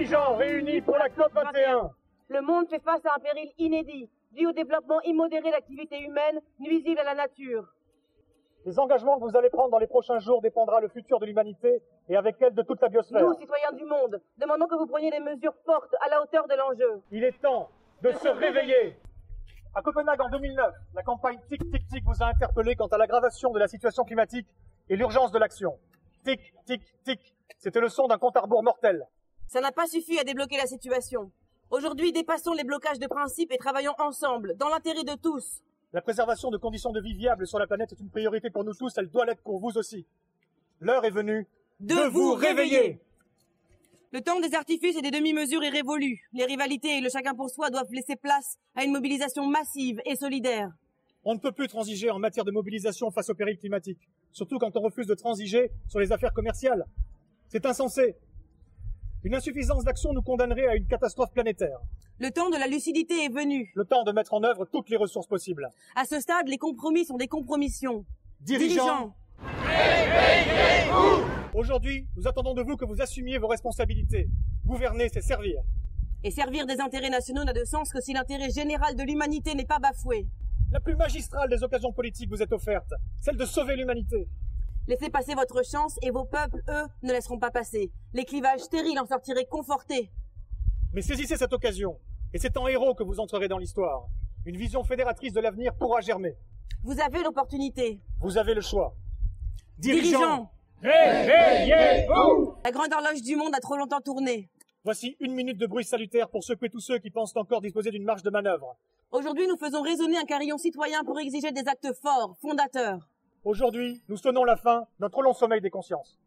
Dirigeants réunis pour la COP 21. Le monde fait face à un péril inédit, dû au développement immodéré d'activités humaines nuisibles à la nature. Les engagements que vous allez prendre dans les prochains jours dépendra le futur de l'humanité et avec elle de toute la biosphère. Nous, citoyens du monde, demandons que vous preniez des mesures fortes à la hauteur de l'enjeu. Il est temps de se réveiller. À Copenhague en 2009, la campagne Tic Tic Tic vous a interpellé quant à l'aggravation de la situation climatique et l'urgence de l'action. Tic Tic Tic, c'était le son d'un compte à rebours mortel. Ça n'a pas suffi à débloquer la situation. Aujourd'hui, dépassons les blocages de principe et travaillons ensemble, dans l'intérêt de tous. La préservation de conditions de vie viables sur la planète est une priorité pour nous tous, elle doit l'être pour vous aussi. L'heure est venue de vous réveiller. Le temps des artifices et des demi-mesures est révolu. Les rivalités et le chacun pour soi doivent laisser place à une mobilisation massive et solidaire. On ne peut plus transiger en matière de mobilisation face au péril climatique, surtout quand on refuse de transiger sur les affaires commerciales. C'est insensé. Une insuffisance d'action nous condamnerait à une catastrophe planétaire. Le temps de la lucidité est venu. Le temps de mettre en œuvre toutes les ressources possibles. À ce stade, les compromis sont des compromissions. Dirigeants, réveillez-vous! Aujourd'hui, nous attendons de vous que vous assumiez vos responsabilités. Gouverner, c'est servir. Et servir des intérêts nationaux n'a de sens que si l'intérêt général de l'humanité n'est pas bafoué. La plus magistrale des occasions politiques vous est offerte, celle de sauver l'humanité. Laissez passer votre chance et vos peuples, eux, ne laisseront pas passer. Les clivages stériles en sortiraient confortés. Mais saisissez cette occasion, et c'est en héros que vous entrerez dans l'histoire. Une vision fédératrice de l'avenir pourra germer. Vous avez l'opportunité. Vous avez le choix. Dirigeants, réveillez-vous! La grande horloge du monde a trop longtemps tourné. Voici une minute de bruit salutaire pour secouer tous ceux qui pensent encore disposer d'une marge de manœuvre. Aujourd'hui, nous faisons résonner un carillon citoyen pour exiger des actes forts, fondateurs. Aujourd'hui, nous sonnons la fin d'un trop long sommeil des consciences.